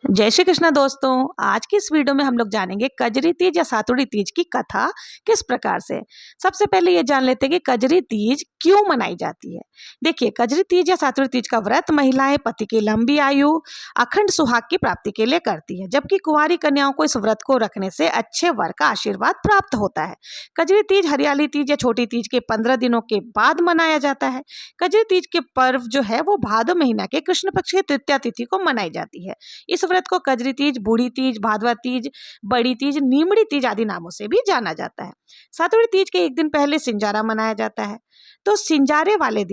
जय श्री कृष्ण दोस्तों। आज की इस वीडियो में हम लोग जानेंगे कजरी तीज या सातुड़ी तीज की कथा किस प्रकार से। सबसे पहले ये जान लेते हैं कि कजरी तीज क्यों मनाई जाती है। देखिए, कजरी तीज या सातुड़ी तीज का व्रत महिलाएं पति की लंबी आयु, अखंड सुहाग की प्राप्ति के लिए करती है, जबकि कुंवारी कन्याओं को इस व्रत को रखने से अच्छे वर का आशीर्वाद प्राप्त होता है। कजरी तीज हरियाली तीज या छोटी तीज के 15 दिनों के बाद मनाया जाता है। कजरी तीज के पर्व जो है वो भादो महीना के कृष्ण पक्ष की तृतीया तिथि को मनाई जाती है। इस व्रत को कजरी तीज, बूढ़ी तीज, भादवा तीज, बड़ी तीज, नीमड़ी तीज आदि नामों से भी जाना जाता है। सातुड़ी तीज के एक दिन पहले सिंजारा मनाया जाता है। तो सिंजारे वाले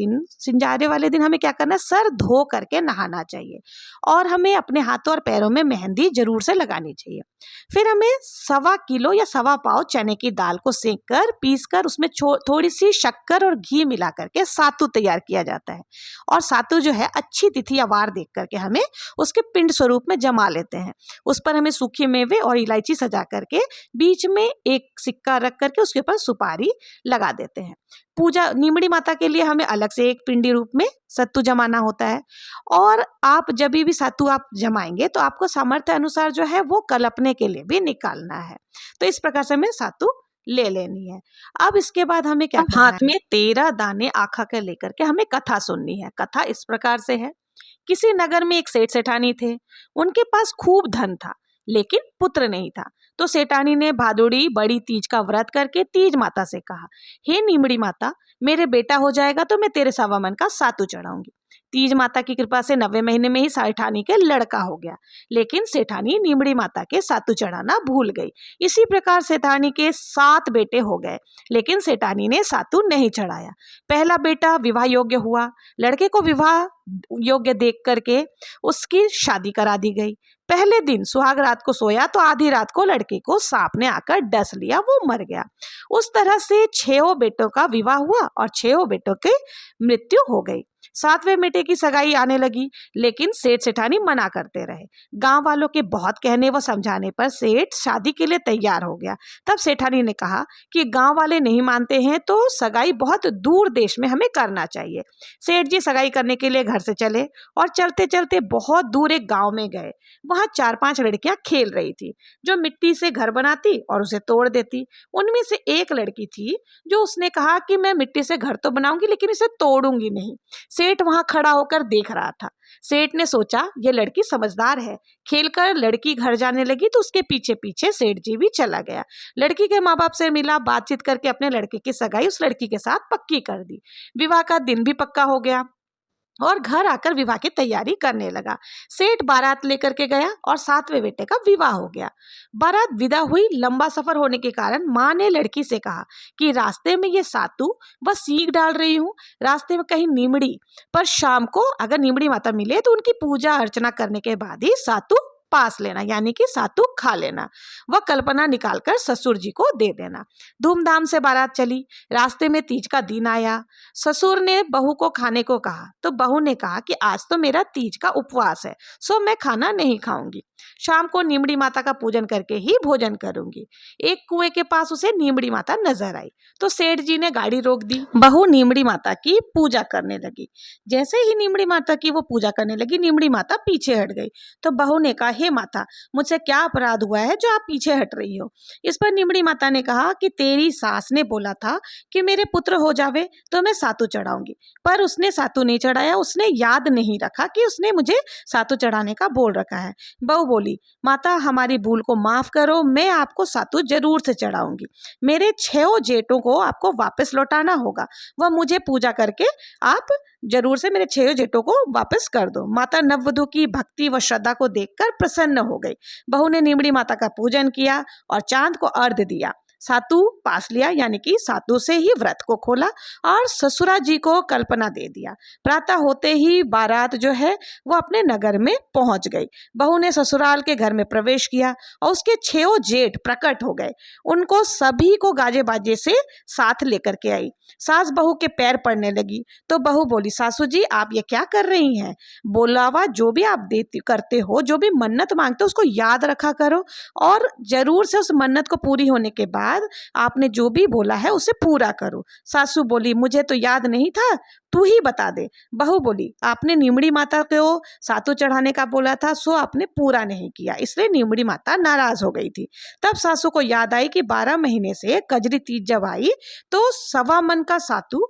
दिन हमें क्या करना है, सर धो करके नहाना चाहिए और हमें अपने हाथों और पैरों में मेहंदी जरूर से लगानी चाहिए। फिर हमें 1.25 किलो या 1.25 पाव चने की दाल को सेक कर पीस कर उसमें थोड़ी सी शक्कर और घी मिला करके सातु तैयार किया जाता है। और सातु जो है अच्छी तिथि या वार देख करके हमें उसके पिंड स्वरूप में जमा लेते हैं। उस पर हमें सूखे मेवे और इलायची सजा करके बीच में एक सिक्का रख करके उसके ऊपर सुपारी लगा देते हैं। पूजा नीमड़ी माता के लिए हमें अलग से एक पिंडी रूप में सत्तू जमाना होता है। और आप जब भी सत्तू आप जमाएंगे तो आपको सामर्थ्य अनुसार जो है वो कलपने के लिए भी निकालना है। तो इस प्रकार से हमें सत्तू ले लेनी है। अब इसके बाद हमें क्या करना है, हाथ में 13 दाने आखा के लेकर के हमें कथा सुननी है। कथा इस प्रकार से है। किसी नगर में एक सेठ सेठानी थे। उनके पास खूब धन था, लेकिन पुत्र नहीं था। तो सेठानी ने भादुड़ी बड़ी तीज का व्रत करके तीज माता से कहा, हे नीमड़ी माता, मेरे बेटा हो जाएगा तो मैं तेरे 1.25 मन का सातू चढ़ाऊंगी। तीज माता की कृपा से 90 महीने में ही सेठानी के लड़का हो गया, लेकिन सेठानी नीमड़ी माता के सातू चढ़ाना भूल गई। इसी प्रकार सेठानी के 7 बेटे हो गए, लेकिन सेठानी ने सातू नहीं चढ़ाया। पहला बेटा विवाह योग्य हुआ। लड़के को विवाह योग्य देख करके उसकी शादी करा दी गई। पहले दिन सुहाग रात को सोया तो आधी रात को लड़के को सांप ने आकर डस लिया, वो मर गया। उस तरह से 6 बेटों का विवाह हुआ और 6 बेटों की मृत्यु हो गई। 7वें बेटे की सगाई आने लगी, लेकिन सेठ सेठानी मना करते रहे। गांव वालों के बहुत कहने व समझाने पर सेठ शादी के लिए तैयार हो गया। तब सेठानी ने कहा कि गांव वाले नहीं मानते हैं तो सगाई बहुत दूर देश में हमें करना चाहिए। सेठ जी सगाई करने के लिए घर से चले और चलते चलते बहुत दूर एक गांव में गए। वहां 4-5 लड़कियां खेल रही थी, जो मिट्टी से घर बनाती और उसे तोड़ देती। उनमें से एक लड़की थी जो उसने कहा कि मैं मिट्टी से घर तो बनाऊंगी, लेकिन इसे तोड़ूंगी नहीं। सेठ वहां खड़ा होकर देख रहा था। सेठ ने सोचा ये लड़की समझदार है। खेलकर लड़की घर जाने लगी तो उसके पीछे पीछे सेठ जी भी चला गया। लड़की के माँ बाप से मिला, बातचीत करके अपने लड़के की सगाई उस लड़की के साथ पक्की कर दी। विवाह का दिन भी पक्का हो गया और घर आकर विवाह की तैयारी करने लगा। सेठ बारात लेकर के गया और 7वें बेटे का विवाह हो गया। बारात विदा हुई। लंबा सफर होने के कारण माँ ने लड़की से कहा कि रास्ते में ये सातू बस सीख डाल रही हूँ, रास्ते में कहीं नीमड़ी पर शाम को अगर नीमड़ी माता मिले तो उनकी पूजा अर्चना करने के बाद ही सातू पास लेना, यानी कि सातू खा लेना। वह कल्पना निकालकर ससुर जी को दे देना। धूमधाम से बारात चली। रास्ते में तीज का दिन आया। ससुर ने बहू को खाने को कहा तो बहू ने कहा कि आज तो मेरा तीज का उपवास है, सो मैं खाना नहीं खाऊंगी। शाम को नीमड़ी माता का पूजन करके ही भोजन करूंगी। एक कुएं के पास उसे नीमड़ी माता नजर आई तो सेठ जी ने गाड़ी रोक दी। बहू नीमड़ी माता की पूजा करने लगी। जैसे ही नीमड़ी माता की वो पूजा करने लगी, नीमड़ी माता पीछे हट गई। तो बहू ने कहा, हे माता, मुझसे क्या अपराध हुआ है जो आप पीछे हट रही हो। इस पर नीमड़ी माता ने कहा कि तेरी सास ने बोला था कि मेरे पुत्र हो जावे तो मैं सातू चढ़ाऊंगी, पर उसने सातू नहीं चढ़ाया। उसने याद नहीं रखा कि उसने मुझे सातू चढ़ाने का बोल रखा है। बहू बोली, माता हमारी भूल को माफ करो, मैं आपको सातू जरूर से चढ़ाऊंगी। मेरे 6 जेठों को आपको वापस लौटाना होगा, वह मुझे पूजा करके आप जरूर से मेरे 6 जेठों को वापस कर दो। माता नववधू की भक्ति व श्रद्धा को देखकर प्रसन्न हो गई। बहू ने नीमड़ी माता का पूजन किया और चांद को अर्घ्य दिया। सातू पास लिया, यानी कि सातू से ही व्रत को खोला और ससुरा जी को कल्पना दे दिया। प्रातः होते ही बारात जो है वो अपने नगर में पहुंच गई। बहू ने ससुराल के घर में प्रवेश किया और उसके 6 जेठ प्रकट हो गए। उनको सभी को गाजे बाजे से साथ लेकर के आई। सास बहू के पैर पड़ने लगी तो बहू बोली, सासू जी आप ये क्या कर रही हैं? बोलावा जो भी आप देती करते हो, जो भी मन्नत मांगते हो उसको याद रखा करो और जरूर से उस मन्नत को पूरी होने के बाद बाद आपने जो भी बोला है उसे पूरा करो। सासू बोली, मुझे तो याद नहीं था, तू ही बता दे। बहू बोली, आपने नीमड़ी माता को सातु चढ़ाने का बोला था, सो आपने पूरा नहीं किया, इसलिए नीमड़ी माता नाराज हो गई थी। तब सासू को याद आई कि 12 महीने से कजरी तीज जब आई तो 1.25 मन का सातु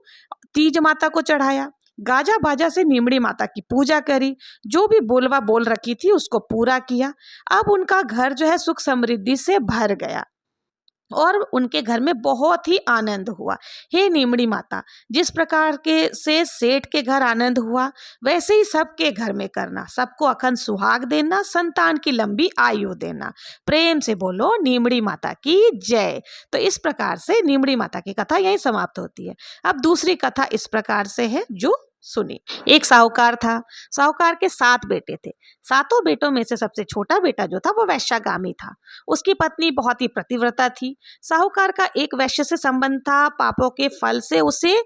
तीज माता को चढ़ाया, गाजा बाजा से नीमड़ी माता की पूजा करी, जो भी बोलवा बोल रखी थी उसको पूरा किया। अब उनका घर जो है सुख समृद्धि से भर गया और उनके घर में बहुत ही आनंद हुआ। हे नीमड़ी माता, जिस प्रकार के से सेठ के घर आनंद हुआ, वैसे ही सबके घर में करना, सबको अखंड सुहाग देना, संतान की लंबी आयु देना। प्रेम से बोलो नीमड़ी माता की जय। तो इस प्रकार से नीमड़ी माता की कथा यहीं समाप्त होती है। अब दूसरी कथा इस प्रकार से है, जो सुनी। एक साहूकार था। साहूकार के 7 बेटे थे। सातों बेटों में से सबसे छोटा बेटा जो था वो वैश्यागामी था। उसकी पत्नी बहुत ही पतिव्रता थी। साहूकार का एक वैश्य से संबंध था। पापों के फल से उसे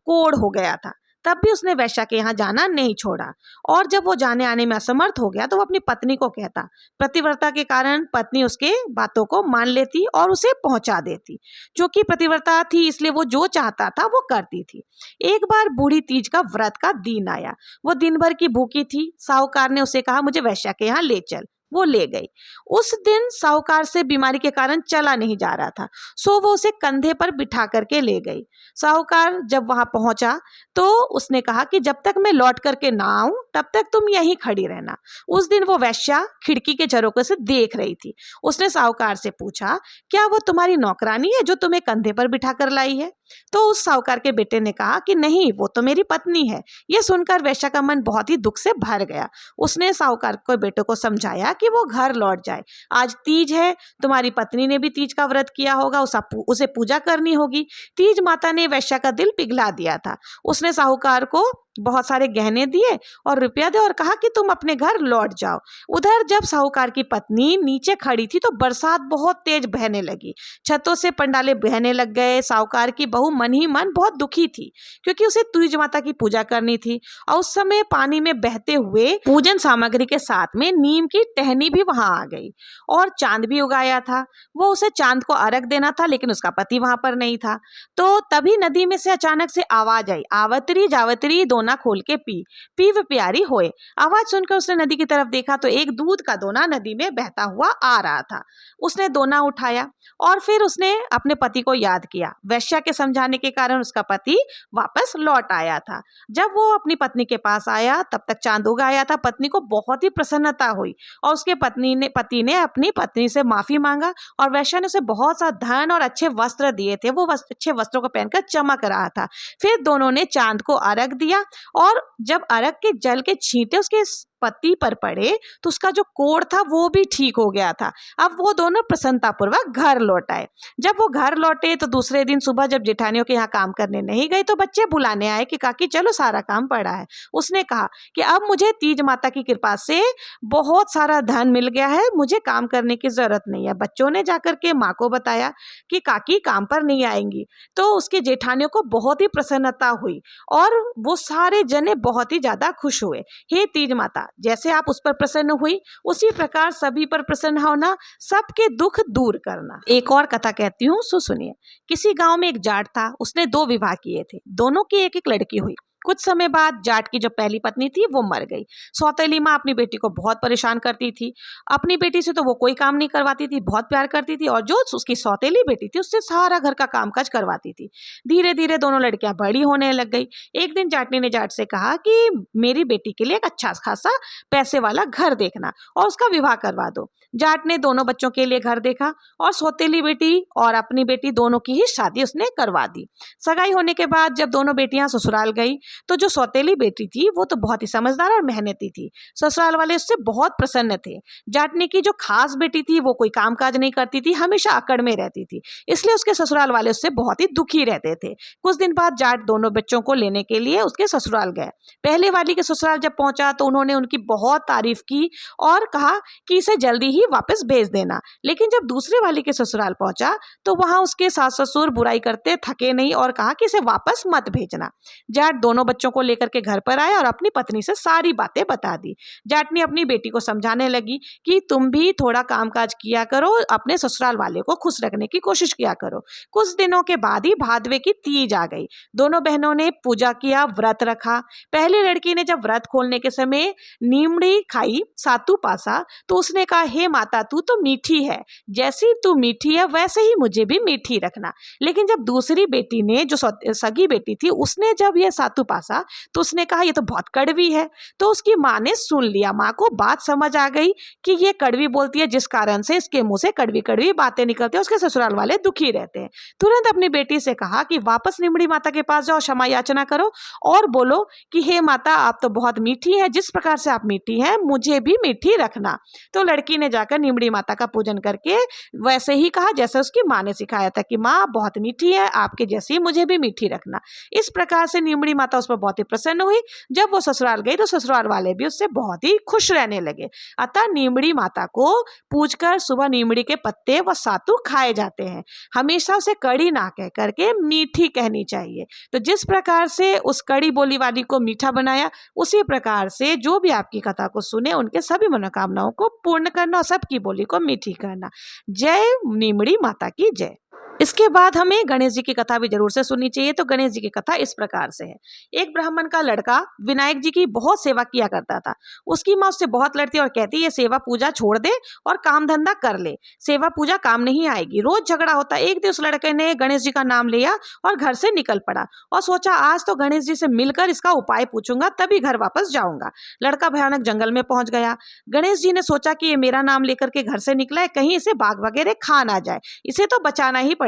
कोढ़ हो गया था, तब भी उसने वैश्या के यहाँ जाना नहीं छोड़ा। और जब वो जाने आने में असमर्थ हो गया तो वो अपनी पत्नी को कहता। प्रतिव्रता के कारण पत्नी उसके बातों को मान लेती और उसे पहुंचा देती। क्योंकि प्रतिव्रता थी इसलिए वो जो चाहता था वो करती थी। एक बार बूढ़ी तीज का व्रत का दिन आया। वो दिन भर की भूखी थी। साहूकार ने उसे कहा, मुझे वैश्या के यहाँ ले चल। वो ले गई। उस दिन साहूकार से बीमारी के कारण चला नहीं जा रहा था, सो वो उसे कंधे पर बिठा करके ले गई। साहूकार जब वहां पहुंचा तो उसने कहा कि जब तक मैं लौट करके ना आऊं तब तक तुम यहीं खड़ी रहना। उस दिन वो वैश्या खिड़की के झरोखे से देख रही थी। उसने साहूकार से पूछा, क्या वो तुम्हारी नौकरानी है जो तुम्हें कंधे पर बिठा कर लाई है? तो उस साहूकार के बेटे ने कहा कि नहीं, वो तो मेरी पत्नी है। यह सुनकर वैश्या का मन बहुत ही दुख से भर गया। उसने साहूकार के बेटे को समझाया कि वो घर लौट जाए। आज तीज है, तुम्हारी पत्नी ने भी तीज का व्रत किया होगा, उसे पूजा करनी होगी। तीज माता ने वैश्या का दिल पिघला दिया था। उसने साहूकार को बहुत सारे गहने दिए और रुपया दे और कहा कि तुम अपने घर लौट जाओ। उधर जब साहूकार की पत्नी नीचे खड़ी थी तो बरसात बहुत तेज बहने लगी। छतों से पंडाले बहने लग गए। साहूकार की बहू मन ही मन बहुत दुखी थी क्योंकि उसे तीज माता की पूजा करनी थी और उस समय पानी में बहते हुए पूजन सामग्री के साथ में नीम की टहनी भी वहां आ गई और चांद भी उगाया था। वो उसे चांद को अर्घ देना था लेकिन उसका पति वहां पर नहीं था। तो तभी नदी में से अचानक से आवाज आई, आवतरी जावतरी दोना खोल के पी, पीव प्यारी होए। आवाज सुनकर उसने नदी की तरफ देखा तो एक दूध का दोना नदी में बहता हुआ आ रहा था। उसने दोना उठाया और फिर उसने अपने पति को याद किया। वैश्या के समझाने के कारण उसका पति वापस लौट आया था। जब वो अपनी पत्नी के पास आया तब तक चांद उग आया था। पत्नी को बहुत ही प्रसन्नता हुई और उसके पति ने अपनी पत्नी से माफी मांगा और वैश्या ने उसे बहुत सा धन और अच्छे वस्त्र दिए थे। वो अच्छे वस्त्रों को पहनकर चमक रहा था। फिर दोनों ने चांद को अर्घ दिया और जब अर्घ के जल के छींटे उसके पति पर पड़े तो उसका जो कोढ़ था वो भी ठीक हो गया था। अब वो दोनों प्रसन्नतापूर्वक घर लौट आए। जब वो घर लौटे तो दूसरे दिन सुबह जब जेठानियों के यहाँ काम करने नहीं गए तो बच्चे बुलाने आए कि काकी चलो सारा काम पड़ा है। उसने कहा कि अब मुझे तीज माता की कृपा से बहुत सारा धन मिल गया है, मुझे काम करने की जरूरत नहीं है। बच्चों ने जाकर के माँ को बताया कि काकी काम पर नहीं आएंगी। तो उसके जेठानियों को बहुत ही प्रसन्नता हुई और वो सारे जने बहुत ही ज्यादा खुश हुए। हे तीज माता, जैसे आप उस पर प्रसन्न हुई उसी प्रकार सभी पर प्रसन्न होना, सबके दुख दूर करना। एक और कथा कहती हूँ, सुनिए। किसी गांव में एक जाट था। उसने 2 विवाह किए थे। दोनों की एक एक लड़की हुई। कुछ समय बाद जाट की जो पहली पत्नी थी वो मर गई। सौतेली माँ अपनी बेटी को बहुत परेशान करती थी। अपनी बेटी से तो वो कोई काम नहीं करवाती थी, बहुत प्यार करती थी और जो उसकी सौतेली बेटी थी उससे सारा घर का कामकाज करवाती थी। धीरे धीरे दोनों लड़कियां बड़ी होने लग गई। एक दिन जाटनी ने जाट से कहा कि मेरी बेटी के लिए एक अच्छा खासा पैसे वाला घर देखना और उसका विवाह करवा दो। जाट ने दोनों बच्चों के लिए घर देखा और सौतेली बेटी और अपनी बेटी दोनों की ही शादी उसने करवा दी। सगाई होने के बाद जब दोनों बेटियां ससुराल गई तो जो सौतेली बेटी थी वो तो बहुत ही समझदार और मेहनती थी। ससुराल वाले उससे बहुत प्रसन्न थे। जाटनी की जो खास बेटी थी वो कोई कामकाज नहीं करती थी, हमेशा अकड़ में रहती थी, इसलिए उसके ससुराल वाले उससे बहुत ही दुखी रहते थे। कुछ दिन बाद जाट दोनों बच्चों को लेने के लिए उसके ससुराल गए। पहले वाली के ससुराल जब पहुंचा तो उन्होंने उनकी बहुत तारीफ की और कहा कि इसे जल्दी ही वापस भेज देना। लेकिन जब दूसरे वाली के ससुराल पहुंचा तो वहां उसके सास ससुर बुराई करते थके नहीं और कहा कि इसे वापस मत भेजना। जाट दोनों बच्चों को लेकर के घर पर आया और अपनी पत्नी से सारी बातें बता दी। जाटनी अपनी बेटी को समझाने लगी कि तुम भी थोड़ा कामकाज किया करो, अपने ससुराल वाले को खुश रखने की कोशिश किया करो। कुछ दिनों के बाद ही भादवे की तीज आ गई। दोनों बहनों ने पूजा किया, व्रत रखा। पहली लड़की ने जब व्रत खोलने के समय नीमड़ी खाई, सातु पासा, तो उसने कहा, हे माता तू तो मीठी है, जैसी तू मीठी है वैसे ही मुझे भी मीठी रखना। लेकिन जब दूसरी बेटी ने, जो सगी बेटी थी, उसने जब यह सातु पासा तो उसने कहा ये तो बहुत कड़वी है। तो उसकी माँ ने सुन लिया। माँ को बात समझ आ गई कि ये कड़वी बोलती है, जिस कारण से इसके मुंह से कड़वी कड़वी बातें निकलती है, उसके ससुराल वाले दुखी रहते हैं। तुरंत अपनी बेटी से कहा कि वापस निमड़ी माता के पास जाओ, क्षमा याचना करो और बोलो कि हे माता आप तो बहुत मीठी है, जिस प्रकार से आप मीठी है मुझे भी मीठी रखना। तो लड़की ने जाकर निमड़ी माता का पूजन करके वैसे ही कहा जैसे उसकी माँ ने सिखाया था कि माँ बहुत मीठी है, आपके जैसी मुझे भी मीठी रखना। इस प्रकार से निमड़ी माता उस पर बहुत ही प्रसन्न हुई। जब वो ससुराल गई तो ससुराल वाले भी उससे बहुत ही खुश रहने लगे। अतः निमड़ी माता को पूजकर सुबह निमड़ी के पत्ते व सातु खाए जाते हैं। हमेशा उसे कड़ी ना कह करके मीठी कहनी चाहिए। तो जिस प्रकार से उस कड़ी बोली वाली को मीठा बनाया, उसी प्रकार से जो भी आपकी कथा को सुने उनके सभी मनोकामनाओं को पूर्ण करना और सबकी बोली को मीठी करना। जय निमड़ी माता की जय। इसके बाद हमें गणेश जी की कथा भी जरूर से सुननी चाहिए। तो गणेश जी की कथा इस प्रकार से है। एक ब्राह्मण का लड़का विनायक जी की बहुत सेवा किया करता था। उसकी माँ उससे बहुत लड़ती और कहती ये सेवा पूजा छोड़ दे और काम धंधा कर ले, सेवा पूजा काम नहीं आएगी। रोज झगड़ा होता। एक दिन उस लड़के ने गणेश जी का नाम लिया और घर से निकल पड़ा और सोचा आज तो गणेश जी से मिलकर इसका उपाय पूछूंगा, तभी घर वापस जाऊंगा। लड़का भयानक जंगल में पहुंच गया। गणेश जी ने सोचा कि ये मेरा नाम लेकर के घर से निकला है, कहीं इसे बाघ वगैरह खा ना जाए, इसे तो बचाना ही पड़ेगा।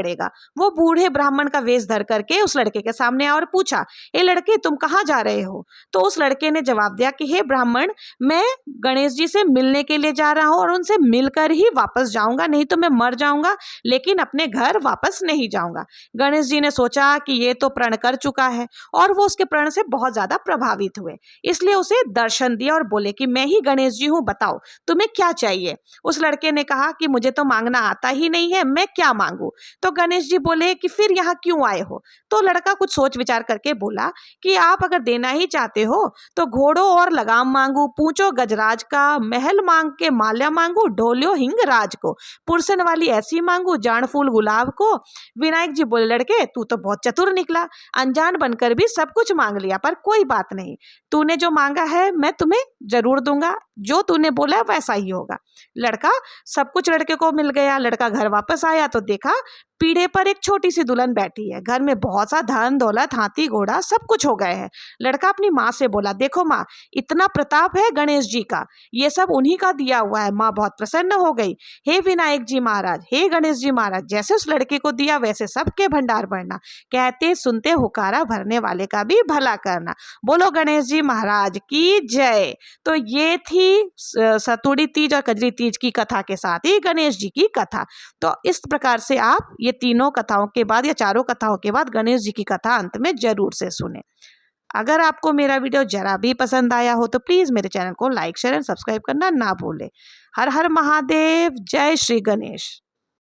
वो बूढ़े ब्राह्मण का वेश धर करके उस लड़के के सामने आया और पूछा, ए लड़के तुम कहाँ जा रहे हो? तो उस लड़के ने जवाब दिया कि हे ब्राह्मण, मैं गणेश जी से मिलने के लिए जा रहा हूँ और उनसे मिलकर ही वापस जाऊंगा, नहीं तो मैं मर जाऊंगा, लेकिन अपने घर वापस नहीं जाऊंगा। गणेश जी ने सोचा कि ये तो प्रण कर चुका है और वो उसके प्रण से बहुत ज्यादा प्रभावित हुए, इसलिए उसे दर्शन दिया और बोले कि मैं ही गणेश जी हूँ, बताओ तुम्हें क्या चाहिए? उस लड़के ने कहा कि मुझे तो मांगना आता ही नहीं है, मैं क्या मांगू? तो गणेश जी बोले कि फिर यहाँ क्यों आए हो? तो लड़का कुछ सोच विचार करके बोला कि आप अगर देना ही चाहते हो तो घोड़ों और लगाम मांगू, पूंछो गजराज का, महल मांग के माल्या मांगू, ढोलियो हिंग राज को, पुरसन वाली ऐसी मांगू, जान फूल गुलाब को। विनायक जी बोले लड़के तू तो बहुत चतुर निकला, अनजान बनकर भी सब कुछ मांग लिया, पर कोई बात नहीं, तूने जो मांगा है मैं तुम्हें जरूर दूंगा, जो तूने बोला है वैसा ही होगा। लड़का सब कुछ लड़के को मिल गया। लड़का घर वापस आया तो देखा पीढ़े पर एक छोटी सी दुल्हन बैठी है। घर में बहुत सा धन दौलत, हाथी घोड़ा सब कुछ हो गए हैं। लड़का अपनी माँ से बोला, देखो माँ, इतना प्रताप है गणेश जी का, ये सब उन्हीं का दिया हुआ है। माँ बहुत प्रसन्न हो गई। हे विनायक जी महाराज, हे गणेश जी महाराज, जैसे उस लड़के को दिया वैसे सबके भंडार भरना, कहते सुनते हुकारा भरने वाले का भी भला करना। बोलो गणेश जी महाराज की जय। तो ये थी सतुड़ी तीज और कजरी तीज की कथा के साथ ही गणेश जी की कथा। तो इस प्रकार से आप ये तीनों कथाओं के बाद या चारों कथाओं के बाद गणेश जी की कथा अंत में जरूर से सुने। अगर आपको मेरा वीडियो जरा भी पसंद आया हो तो प्लीज मेरे चैनल को लाइक शेयर एंड सब्सक्राइब करना ना भूलें। हर हर महादेव, जय श्री गणेश।